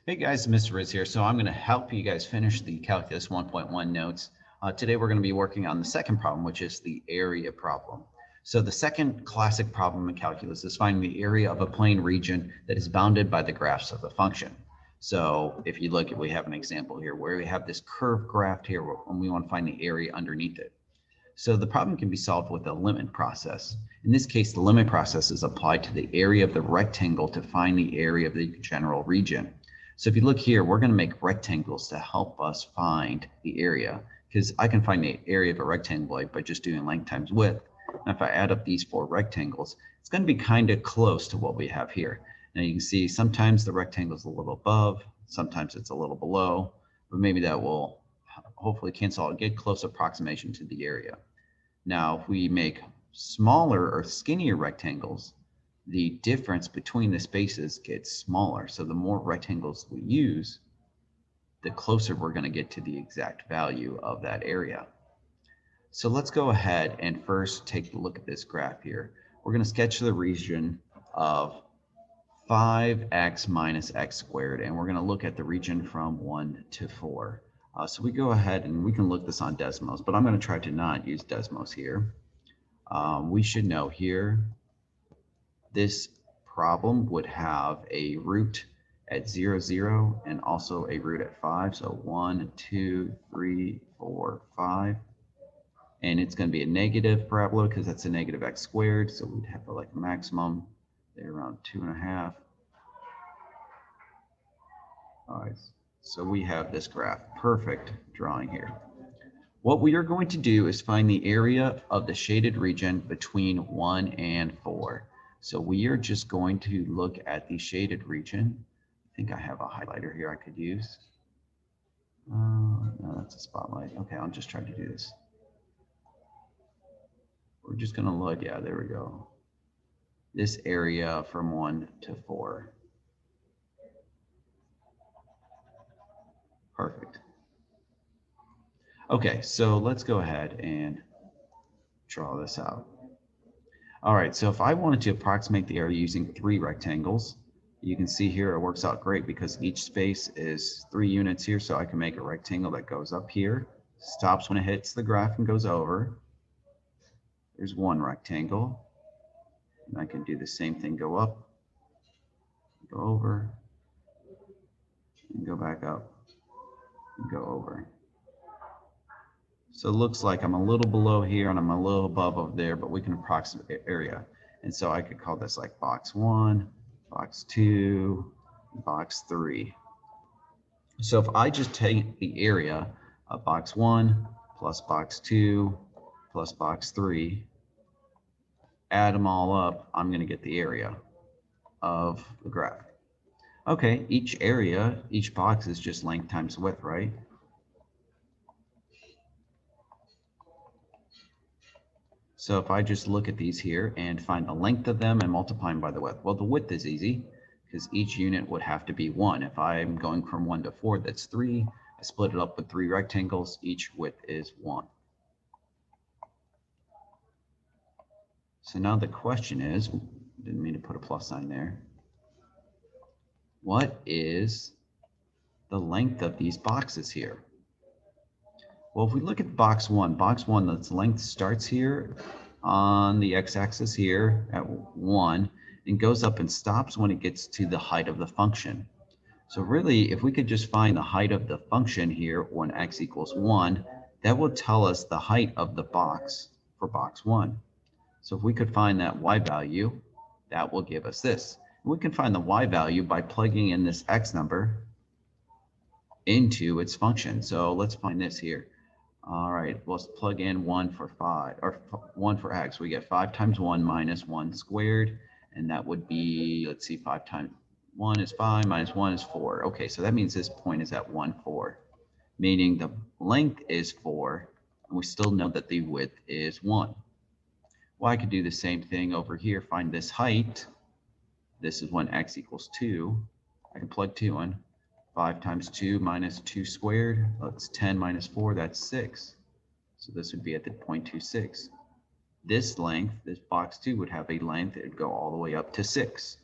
Hey guys, Mr. Riz here. So I'm going to help you guys finish the Calculus 1.1 notes. Today we're going to be working on the second problem, which is the area problem. So the second classic problem in calculus is finding the area of a plane region that is bounded by the graphs of the function. So if you look, we have an example here where we have this curved graph here and we want to find the area underneath it. So the problem can be solved with a limit process. In this case, the limit process is applied to the area of the rectangle to find the area of the general region. So if you look here, we're going to make rectangles to help us find the area, because I can find the area of a rectangle by just doing length times width. And if I add up these four rectangles, it's going to be kind of close to what we have here. Now you can see sometimes the rectangle is a little above, sometimes it's a little below, but maybe that will hopefully cancel out, get close approximation to the area. Now, if we make smaller or skinnier rectangles, the difference between the spaces gets smaller. So the more rectangles we use, the closer we're going to get to the exact value of that area. So let's go ahead and first take a look at this graph here. We're going to sketch the region of 5x minus x squared, and we're going to look at the region from 1 to 4. So we go ahead and we can look this on Desmos, but I'm going to try to not use Desmos here. We should know here this problem would have a root at 0, 0, and also a root at 5. So 1, 2, 3, 4, 5. And it's going to be a negative parabola because that's a negative x squared. So we'd have like a maximum there around 2.5. All right. So we have this graph, perfect drawing here. What we are going to do is find the area of the shaded region between 1 and 4. So we are just going to look at the shaded region. I think I have a highlighter here I could use. No, that's a spotlight. Okay, I'll just try to do this. We're just going to look, yeah, there we go. This area from 1 to 4. Perfect. Okay, so let's go ahead and draw this out. All right, so if I wanted to approximate the area using 3 rectangles, you can see here it works out great because each space is 3 units here, so I can make a rectangle that goes up here, stops when it hits the graph and goes over. There's one rectangle, and I can do the same thing, go up, go over, and go back up, and go over. So it looks like I'm a little below here and I'm a little above over there, but we can approximate the area. And so I could call this like box 1, box 2, box 3. So if I just take the area of box 1 plus box 2 plus box 3, add them all up, I'm going to get the area of the graph. Okay, each area, each box is just length times width, right? So if I just look at these here and find the length of them and multiply them by the width, well, the width is easy because each unit would have to be 1. If I'm going from 1 to 4, that's 3. I split it up with 3 rectangles. Each width is 1. So now the question is, didn't mean to put a plus sign there. What is the length of these boxes here? Well, if we look at box 1, its length starts here on the x-axis here at 1 and goes up and stops when it gets to the height of the function. So really, if we could just find the height of the function here when x equals 1, that will tell us the height of the box for box 1. So if we could find that y value, that will give us this. And we can find the y value by plugging in this x number into its function. So let's find this here. All right, let's plug in 1 for 5, or 1 for x. We get 5 times 1 minus 1 squared, and that would be, let's see, 5 times 1 is 5, minus 1 is 4. Okay, so that means this point is at 1, 4, meaning the length is 4, and we still know that the width is 1. Well, I could do the same thing over here, find this height. This is when x equals 2. I can plug 2 in. 5 times 2 minus 2 squared, that's 10 minus 4, that's 6. So this would be at the 0.26. This length, this box 2 would have a length, it would go all the way up to 6.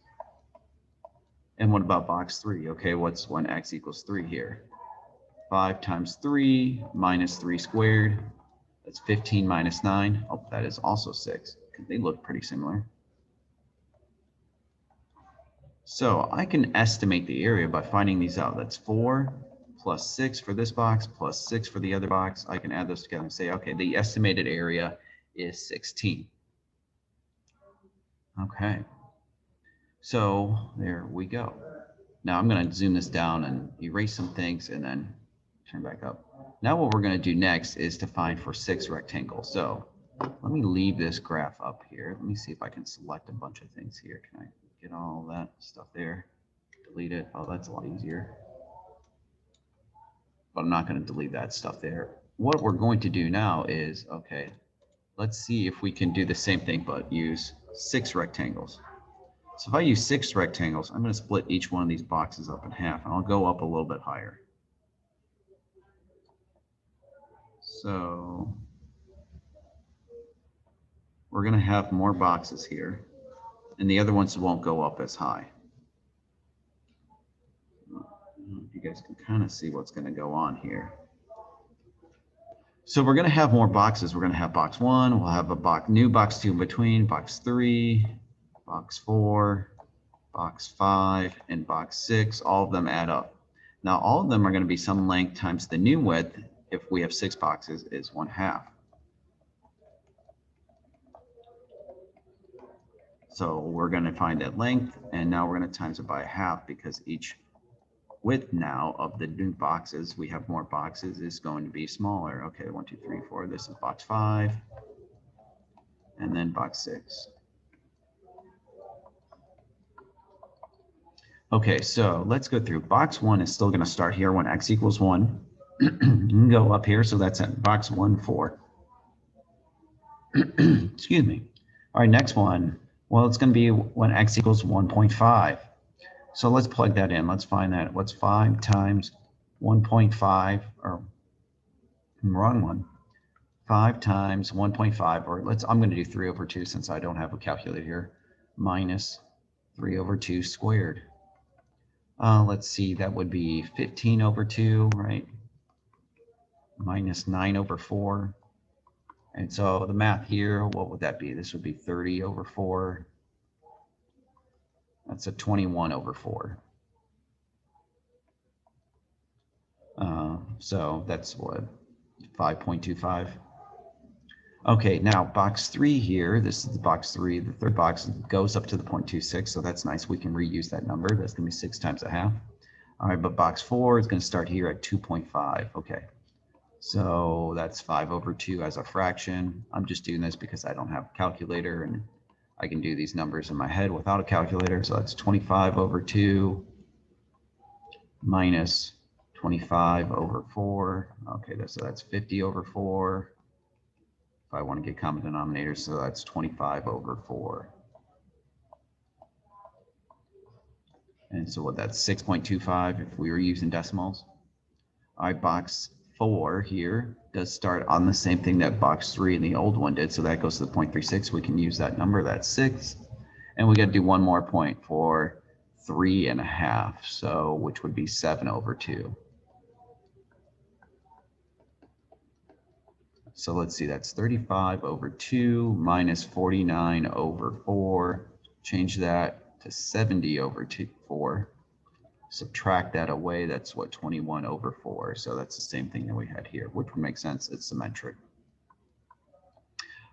And what about box 3? Okay, what's when x equals 3 here? 5 times 3 minus 3 squared. That's 15 minus 9. Oh, that is also 6. They look pretty similar. So I can estimate the area by finding these out. That's 4 plus 6 for this box plus 6 for the other box. I can add those together and say, okay, the estimated area is 16. Okay, so there we go. Now I'm going to zoom this down and erase some things and then turn back up. Now what we're going to do next is to find for 6 rectangles. So let me leave this graph up here. Let me see if I can select a bunch of things here. Can I get all that stuff there? Delete it. Oh, that's a lot easier. But I'm not going to delete that stuff there. What we're going to do now is, okay, let's see if we can do the same thing but use 6 rectangles. So if I use 6 rectangles, I'm going to split each one of these boxes up in half, and I'll go up a little bit higher. So we're going to have more boxes here, and the other ones won't go up as high. You guys can kind of see what's going to go on here. So we're going to have more boxes. We're going to have box 1, we'll have a new box 2 in between, box 3, box 4, box 5, and box 6. All of them add up. Now all of them are going to be some length times the new width, if we have 6 boxes, is 1/2. So we're going to find that length, and now we're going to times it by 1/2 because each width now of the new boxes, we have more boxes, is going to be smaller. Okay, 1, 2, 3, 4. This is box 5, and then box 6. Okay, so let's go through. Box 1 is still going to start here when x equals 1. You can go up here, so that's at box 1, 4. Excuse me. All right, next one. Well, it's going to be when x equals 1.5. So let's plug that in. Let's find that. What's 5 times 1.5, or wrong one. 5 times 1.5, or I'm going to do 3 over 2 since I don't have a calculator here, minus 3 over 2 squared. Let's see, that would be 15 over 2, right? Minus 9 over 4. And so the math here, what would that be? This would be 30 over 4. That's a 21 over 4. So that's what, 5.25. Okay, now box 3 here, this is the box 3, the third box goes up to the 0.26, so that's nice. We can reuse that number. That's going to be 6 times 1/2. All right, but box 4 is going to start here at 2.5. Okay, so that's 5 over 2 as a fraction. I'm just doing this because I don't have a calculator, and I can do these numbers in my head without a calculator. So that's 25 over 2 minus 25 over 4. Okay, so that's 50 over 4. If I want to get common denominators, so that's 25 over 4. And so what, that's 6.25 if we were using decimals. All right, box 4 here does start on the same thing that box 3 and the old one did, so that goes to the 0.36. We can use that number, that's 6. And we got to do one more point for 3.5, so which would be 7 over 2. So let's see, that's 35 over 2 minus 49 over 4. Change that to 70 over 4. Subtract that away, that's what, 21 over 4. So that's the same thing that we had here, which would make sense. It's symmetric.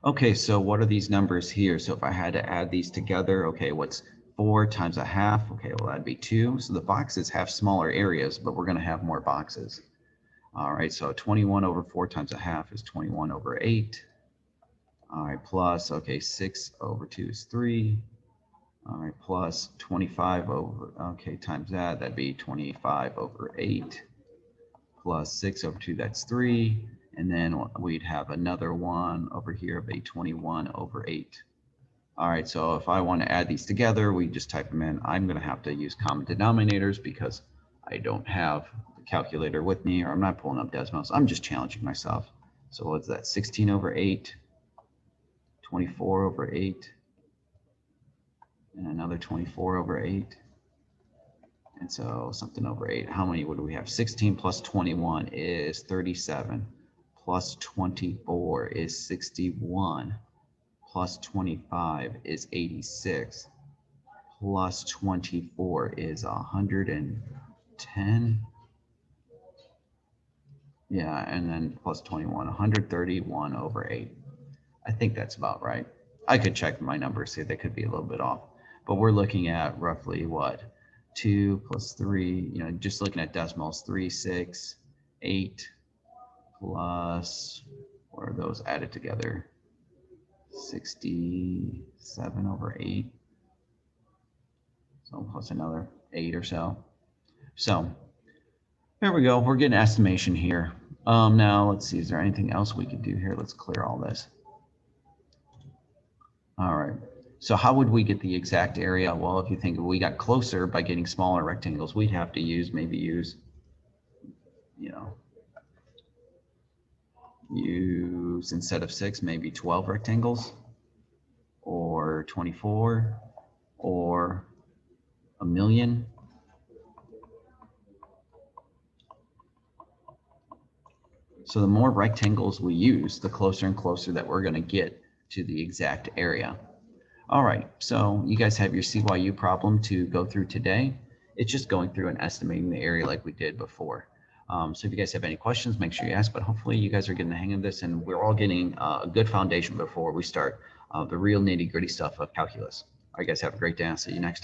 Okay, so what are these numbers here? So if I had to add these together, okay, what's 4 times 1/2? Okay, well, that'd be 2. So the boxes have smaller areas, but we're going to have more boxes. All right, so 21 over 4 times 1/2 is 21 over 8. All right, plus, okay, 6 over 2 is 3. All right, plus 25 over, okay, times that, that'd be 25 over 8. Plus 6 over 2, that's 3. And then we'd have another one over here of a 21 over 8. All right, so if I want to add these together, we just type them in. I'm going to have to use common denominators because I don't have the calculator with me, or I'm not pulling up decimals. I'm just challenging myself. So what's that? 16 over 8, 24 over 8, and another 24 over 8. And so something over 8. How many would we have? 16 plus 21 is 37. Plus 24 is 61. Plus 25 is 86. Plus 24 is 110. Yeah, and then plus 21, 131 over 8. I think that's about right. I could check my numbers, see they could be a little bit off. But we're looking at roughly what? 2 plus 3, just looking at decimals, 3, 6, 8 plus, what are those added together? 67 over 8. So plus another 8 or so. So there we go. We're getting an estimation here. Now let's see, is there anything else we could do here? Let's clear all this. All right. So how would we get the exact area? Well, if you think we got closer by getting smaller rectangles, we'd have to use, use instead of 6, maybe 12 rectangles, or 24, or 1,000,000. So the more rectangles we use, the closer and closer that we're going to get to the exact area. All right, so you guys have your CYU problem to go through today. It's just going through and estimating the area like we did before. So if you guys have any questions, make sure you ask, but hopefully you guys are getting the hang of this and we're all getting a good foundation before we start the real nitty-gritty stuff of calculus. All right, guys, have a great day. I'll see you next time.